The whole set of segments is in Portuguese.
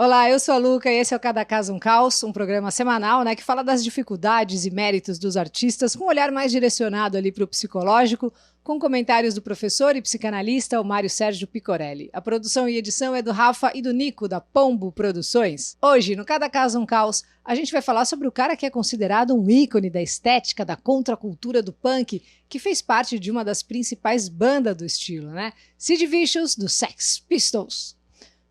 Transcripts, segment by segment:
Olá, eu sou a Luca e esse é o Cada Caso um Caos, um programa semanal, que fala das dificuldades e méritos dos artistas com um olhar mais direcionado ali para o psicológico, com comentários do professor e psicanalista, o Mário Sérgio Picorelli. A produção e edição é do Rafa e do Nico, da Pombo Produções. Hoje, no Cada Caso um Caos, a gente vai falar sobre o cara que é considerado um ícone da estética, da contracultura do punk, que fez parte de uma das principais bandas do estilo, Sid Vicious, do Sex Pistols.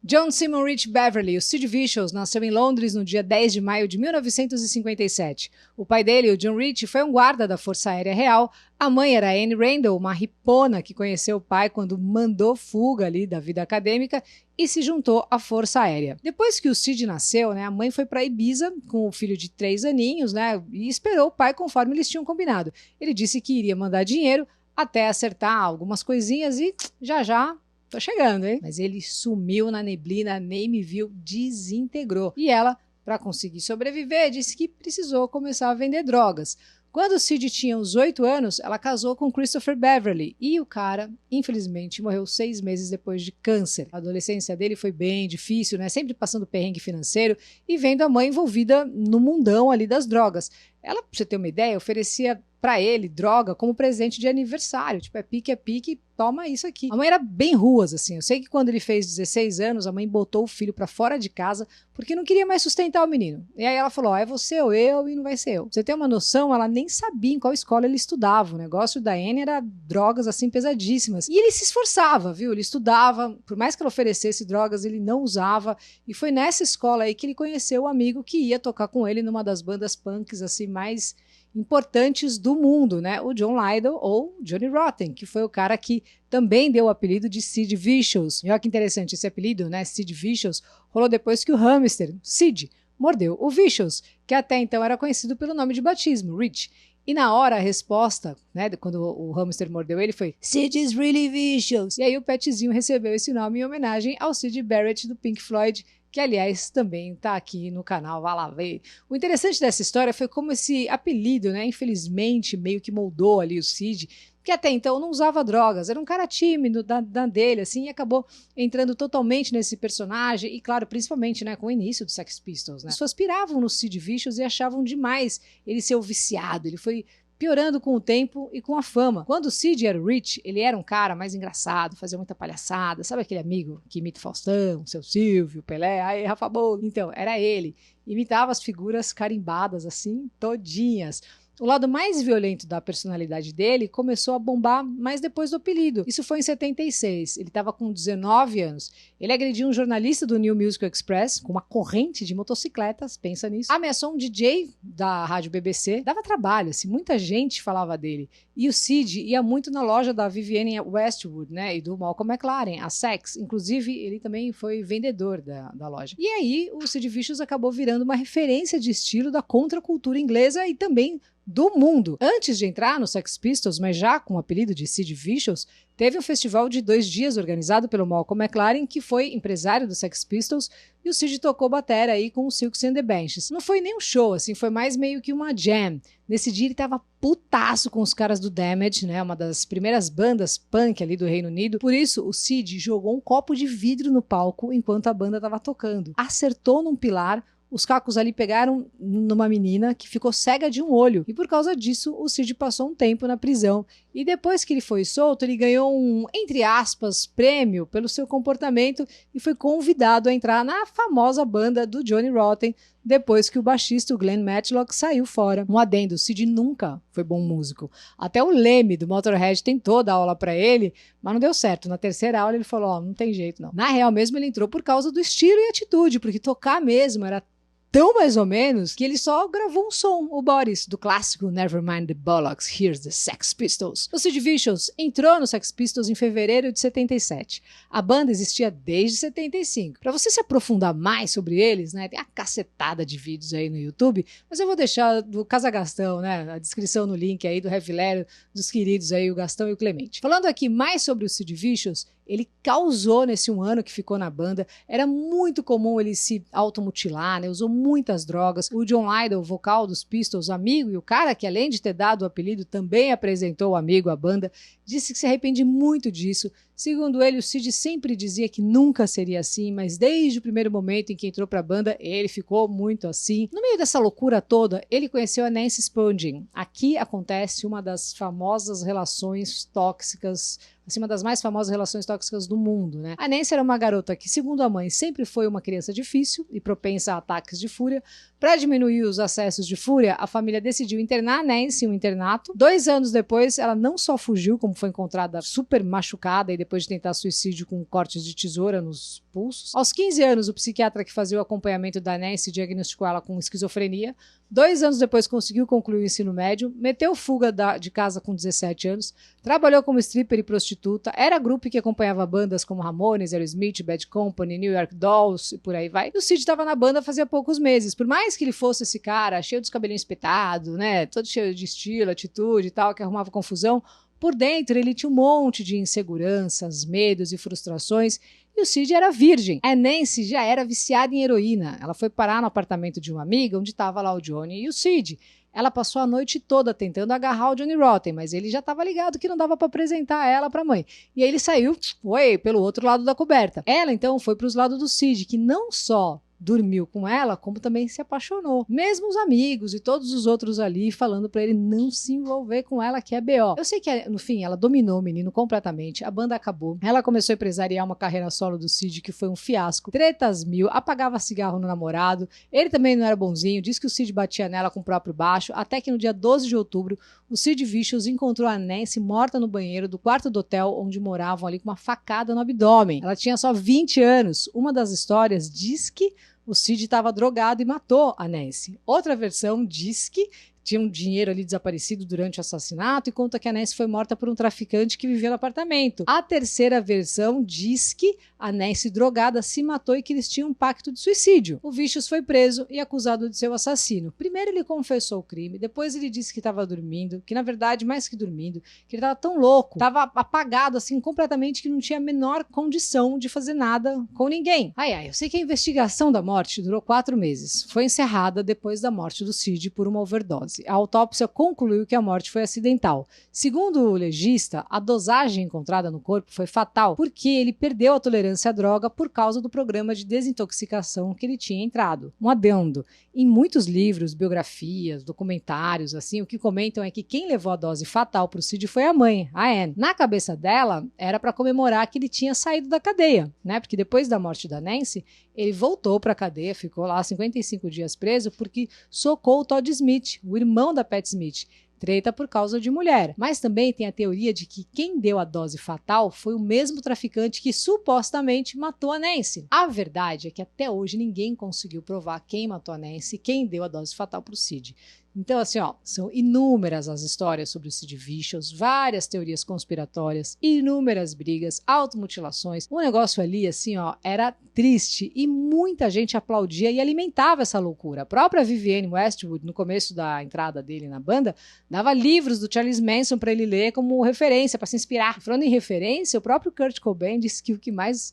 John Simon Rich Beverly, o Sid Vicious, nasceu em Londres no dia 10 de maio de 1957. O pai dele, o John Rich, foi um guarda da Força Aérea Real. A mãe era Anne Randall, uma ripona que conheceu o pai quando mandou fuga ali da vida acadêmica e se juntou à Força Aérea. Depois que o Sid nasceu, a mãe foi para Ibiza com o filho de 3 aninhos, e esperou o pai conforme eles tinham combinado. Ele disse que iria mandar dinheiro até acertar algumas coisinhas e já tô chegando, hein? Mas ele sumiu na neblina, nem me viu, desintegrou. E ela, para conseguir sobreviver, disse que precisou começar a vender drogas. Quando o Sid tinha uns 8 anos, ela casou com Christopher Beverly e o cara, infelizmente, morreu 6 meses depois de câncer. A adolescência dele foi bem difícil, Sempre passando perrengue financeiro e vendo a mãe envolvida no mundão ali das drogas. Ela, pra você ter uma ideia, oferecia pra ele droga como presente de aniversário. Tipo, é pique, toma isso aqui. A mãe era bem ruas, assim. Eu sei que quando ele fez 16 anos, a mãe botou o filho pra fora de casa porque não queria mais sustentar o menino. E aí ela falou, é você ou eu e não vai ser eu. Pra você ter uma noção, ela nem sabia em qual escola ele estudava. O negócio da Anne era drogas, assim, pesadíssimas. E ele se esforçava, viu? Ele estudava. Por mais que ela oferecesse drogas, ele não usava. E foi nessa escola aí que ele conheceu o amigo que ia tocar com ele numa das bandas punks, assim, mais importantes do mundo, o John Lydon ou Johnny Rotten, que foi o cara que também deu o apelido de Sid Vicious. E olha que interessante, esse apelido, Sid Vicious, rolou depois que o hamster, Sid, mordeu o Vicious, que até então era conhecido pelo nome de batismo, Rich. E na hora a resposta, quando o hamster mordeu ele, foi Sid is really vicious. E aí o petzinho recebeu esse nome em homenagem ao Syd Barrett do Pink Floyd, que aliás também está aqui no canal, vá lá ver. O interessante dessa história foi como esse apelido, infelizmente meio que moldou ali o Sid, que até então não usava drogas, era um cara tímido da dele, assim, e acabou entrando totalmente nesse personagem, e claro, principalmente, com o início do Sex Pistols, As pessoas piravam no Sid Vicious e achavam demais ele ser o viciado, ele foi piorando com o tempo e com a fama. Quando o Sid era o Rich, ele era um cara mais engraçado, fazia muita palhaçada, sabe aquele amigo que imita o Faustão, seu Silvio, Pelé, aí Rafa Bolo? Então, era ele. Imitava as figuras carimbadas, assim, todinhas. O lado mais violento da personalidade dele começou a bombar mais depois do apelido. Isso foi em 76. Ele estava com 19 anos. Ele agrediu um jornalista do New Musical Express com uma corrente de motocicletas, pensa nisso. Ameaçou um DJ da rádio BBC. Dava trabalho, assim, muita gente falava dele. E o Sid ia muito na loja da Vivienne Westwood, e do Malcolm McLaren, a Sex. Inclusive, ele também foi vendedor da loja. E aí, o Sid Vicious acabou virando uma referência de estilo da contracultura inglesa e também do mundo. Antes de entrar no Sex Pistols, mas já com o apelido de Sid Vicious, teve um festival de 2 dias organizado pelo Malcolm McLaren, que foi empresário do Sex Pistols, e o Sid tocou batera aí com o Silks and the Benches. Não foi nem um show, assim, foi mais meio que uma jam. Nesse dia ele tava putaço com os caras do Damage, uma das primeiras bandas punk ali do Reino Unido. Por isso, o Sid jogou um copo de vidro no palco enquanto a banda tava tocando. Acertou num pilar. Os cacos ali pegaram numa menina que ficou cega de um olho. E por causa disso, o Sid passou um tempo na prisão. E depois que ele foi solto, ele ganhou um, entre aspas, prêmio pelo seu comportamento e foi convidado a entrar na famosa banda do Johnny Rotten, depois que o baixista, o Glenn Matlock, saiu fora. Um adendo, o Sid nunca foi bom músico. Até o Lemmy, do Motorhead, tentou dar aula pra ele, mas não deu certo. Na terceira aula ele falou, não tem jeito não. Na real mesmo ele entrou por causa do estilo e atitude, porque tocar mesmo era tão mais ou menos que ele só gravou um som, o Boris, do clássico Nevermind the Bollocks, Here's the Sex Pistols. O Sid Vicious entrou no Sex Pistols em fevereiro de 77. A banda existia desde 75. Para você se aprofundar mais sobre eles, tem a cacetada de vídeos aí no YouTube, mas eu vou deixar do Casa Gastão, a descrição no link aí do Heavy Lero, dos queridos aí, o Gastão e o Clemente. Falando aqui mais sobre o Sid Vicious, Ele causou nesse 1 ano que ficou na banda. Era muito comum ele se automutilar, né? Usou muitas drogas. O John Lydon, o vocal dos Pistols, amigo, e o cara que além de ter dado o apelido, também apresentou o amigo à banda, disse que se arrepende muito disso. Segundo ele, o Sid sempre dizia que nunca seria assim, mas desde o primeiro momento em que entrou para a banda, ele ficou muito assim. No meio dessa loucura toda, ele conheceu a Nancy Spungen. Aqui acontece uma das famosas relações tóxicas, assim, uma das mais famosas relações tóxicas do mundo, né? A Nancy era uma garota que, segundo a mãe, sempre foi uma criança difícil e propensa a ataques de fúria. Para diminuir os acessos de fúria, a família decidiu internar a Nancy em um internato. 2 anos depois, ela não só fugiu, como foi encontrada super machucada e depois de tentar suicídio com cortes de tesoura nos pulsos. Aos 15 anos, o psiquiatra que fazia o acompanhamento da Nancy diagnosticou ela com esquizofrenia. 2 anos depois conseguiu concluir o ensino médio, meteu fuga de casa com 17 anos, trabalhou como stripper e prostituta, era grupo que acompanhava bandas como Ramones, Aerosmith, Bad Company, New York Dolls e por aí vai. E o Sid estava na banda fazia poucos meses. Por mais que ele fosse esse cara cheio dos cabelinhos espetados, né, todo cheio de estilo, atitude e tal, que arrumava confusão, por dentro ele tinha um monte de inseguranças, medos e frustrações. E o Sid era virgem. A Nancy já era viciada em heroína. Ela foi parar no apartamento de uma amiga, onde estava lá o Johnny e o Sid. Ela passou a noite toda tentando agarrar o Johnny Rotten, mas ele já estava ligado que não dava para apresentar ela para a mãe. E aí ele saiu, foi pelo outro lado da coberta. Ela então foi para os lados do Sid, que não só dormiu com ela, como também se apaixonou. Mesmo os amigos e todos os outros ali falando pra ele não se envolver com ela, que é B.O. Eu sei que, no fim, ela dominou o menino completamente, a banda acabou. Ela começou a empresariar uma carreira solo do Sid, que foi um fiasco. Tretas mil, apagava cigarro no namorado. Ele também não era bonzinho, disse que o Sid batia nela com o próprio baixo, até que no dia 12 de outubro, o Sid Vicious encontrou a Nancy morta no banheiro do quarto do hotel onde moravam ali com uma facada no abdômen. Ela tinha só 20 anos. Uma das histórias diz que o Sid estava drogado e matou a Nancy. Outra versão diz que tinha um dinheiro ali desaparecido durante o assassinato e conta que a Nancy foi morta por um traficante que vivia no apartamento. A terceira versão diz que a Nancy drogada se matou e que eles tinham um pacto de suicídio. O Vicious foi preso e acusado de ser o assassino. Primeiro ele confessou o crime, depois ele disse que estava dormindo, que na verdade, mais que dormindo, que ele estava tão louco, estava apagado assim completamente que não tinha a menor condição de fazer nada com ninguém. Eu sei que a investigação da morte durou 4 meses. Foi encerrada depois da morte do Sid por uma overdose. A autópsia concluiu que a morte foi acidental. Segundo o legista, a dosagem encontrada no corpo foi fatal porque ele perdeu a tolerância à droga por causa do programa de desintoxicação que ele tinha entrado. Um adendo. Em muitos livros, biografias, documentários, assim, o que comentam é que quem levou a dose fatal para o Sid foi a mãe, a Anne. Na cabeça dela, era para comemorar que ele tinha saído da cadeia, né? Porque depois da morte da Nancy, ele voltou para a cadeia, ficou lá 55 dias preso porque socou o Todd Smith, o irmão da Pat Smith. Treta por causa de mulher. Mas também tem a teoria de que quem deu a dose fatal foi o mesmo traficante que supostamente matou a Nancy. A verdade é que até hoje ninguém conseguiu provar quem matou a Nancy, quem deu a dose fatal para o Sid. Então, assim, são inúmeras as histórias sobre o Sid Vicious, várias teorias conspiratórias, inúmeras brigas, automutilações. O negócio ali, assim, era triste e muita gente aplaudia e alimentava essa loucura. A própria Vivienne Westwood, no começo da entrada dele na banda, dava livros do Charles Manson para ele ler como referência, para se inspirar. Falando em referência, o próprio Kurt Cobain disse que o que mais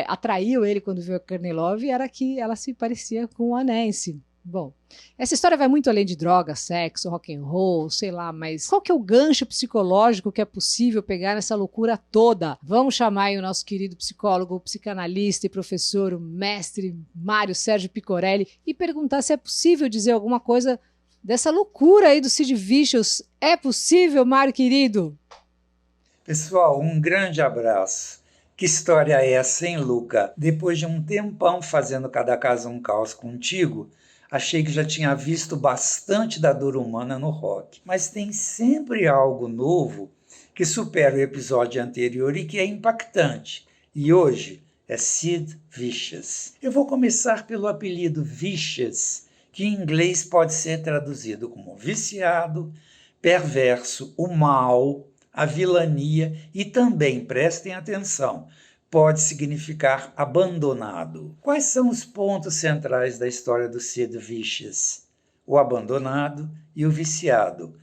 atraiu ele quando viu a Courtney Love era que ela se parecia com a Nancy. Bom, essa história vai muito além de droga, sexo, rock and roll, sei lá, mas qual que é o gancho psicológico que é possível pegar nessa loucura toda? Vamos chamar aí o nosso querido psicólogo, psicanalista e professor, o mestre Mário Sérgio Picorelli, e perguntar se é possível dizer alguma coisa dessa loucura aí do Sid Vicious. É possível, Mário querido? Pessoal, um grande abraço. Que história é essa, hein, Luca? Depois de um tempão fazendo Cada Caso um Caos contigo, achei que já tinha visto bastante da dor humana no rock. Mas tem sempre algo novo que supera o episódio anterior e que é impactante. E hoje é Sid Vicious. Eu vou começar pelo apelido Vicious, que em inglês pode ser traduzido como viciado, perverso, o mal, a vilania e também, prestem atenção, pode significar abandonado. Quais são os pontos centrais da história do Sid Vicious? O abandonado e o viciado.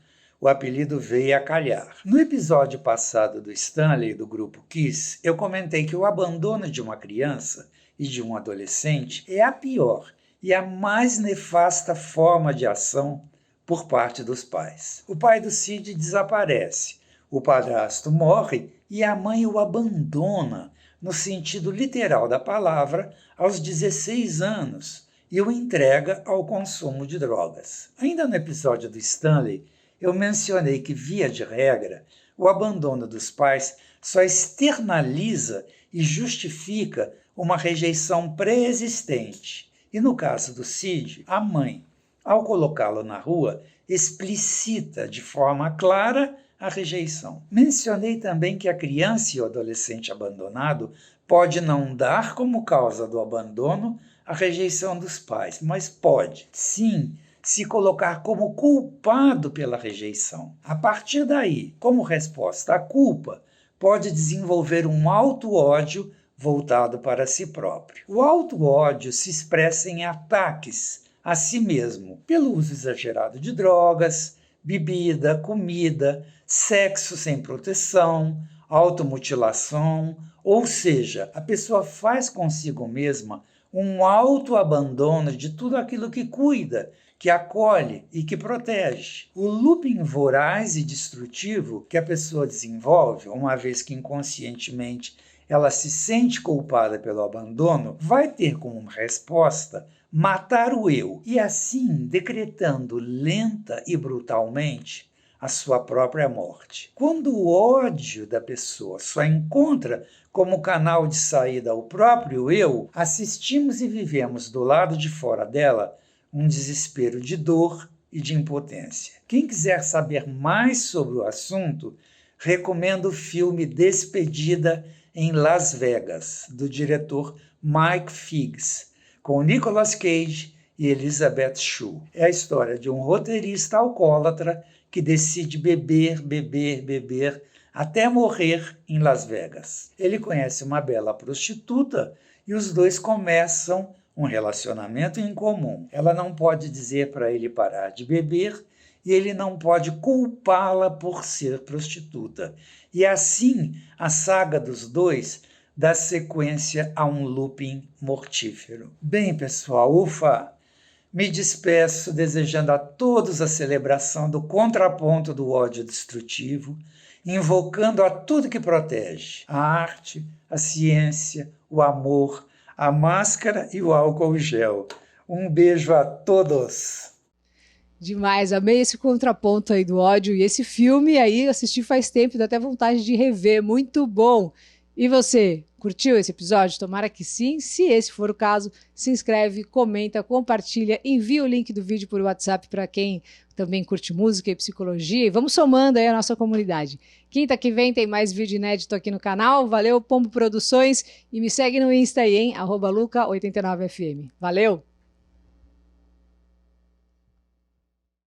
o apelido veio a calhar. No episódio passado do Stanley, do grupo Kiss, eu comentei que o abandono de uma criança e de um adolescente é a pior e a mais nefasta forma de ação por parte dos pais. O pai do Sid desaparece, o padrasto morre e a mãe o abandona, no sentido literal da palavra, aos 16 anos e o entrega ao consumo de drogas. Ainda no episódio do Stanley, eu mencionei que, via de regra, o abandono dos pais só externaliza e justifica uma rejeição pré-existente. E no caso do Sid, a mãe, ao colocá-lo na rua, explicita de forma clara a rejeição. Mencionei também que a criança e o adolescente abandonado pode não dar como causa do abandono a rejeição dos pais, mas pode, sim, se colocar como culpado pela rejeição. A partir daí, como resposta à culpa, pode desenvolver um auto-ódio voltado para si próprio. O auto-ódio se expressa em ataques a si mesmo, pelo uso exagerado de drogas, bebida, comida, sexo sem proteção, automutilação, ou seja, a pessoa faz consigo mesma um autoabandono de tudo aquilo que cuida, que acolhe e que protege. O looping voraz e destrutivo que a pessoa desenvolve, uma vez que inconscientemente ela se sente culpada pelo abandono, vai ter como resposta matar o eu e assim decretando lenta e brutalmente a sua própria morte. Quando o ódio da pessoa só encontra como canal de saída o próprio eu, assistimos e vivemos do lado de fora dela um desespero de dor e de impotência. Quem quiser saber mais sobre o assunto, recomendo o filme Despedida em Las Vegas, do diretor Mike Figgis, com Nicolas Cage e Elizabeth Shue. É a história de um roteirista alcoólatra que decide beber até morrer em Las Vegas. Ele conhece uma bela prostituta e os dois começam um relacionamento em comum. Ela não pode dizer para ele parar de beber e ele não pode culpá-la por ser prostituta. E assim, a saga dos dois dá sequência a um looping mortífero. Bem, pessoal, ufa! Me despeço desejando a todos a celebração do contraponto do ódio destrutivo, invocando a tudo que protege: a arte, a ciência, o amor, a máscara e o álcool gel. Um beijo a todos! Demais, amei esse contraponto aí do ódio e esse filme aí assisti faz tempo, dá até vontade de rever, muito bom. E você, curtiu esse episódio? Tomara que sim. Se esse for o caso, se inscreve, comenta, compartilha, envia o link do vídeo por WhatsApp para quem também curte música e psicologia e vamos somando aí a nossa comunidade. Quinta que vem tem mais vídeo inédito aqui no canal. Valeu, Pombo Produções, e me segue no Insta aí, hein? @luca89fm. Valeu!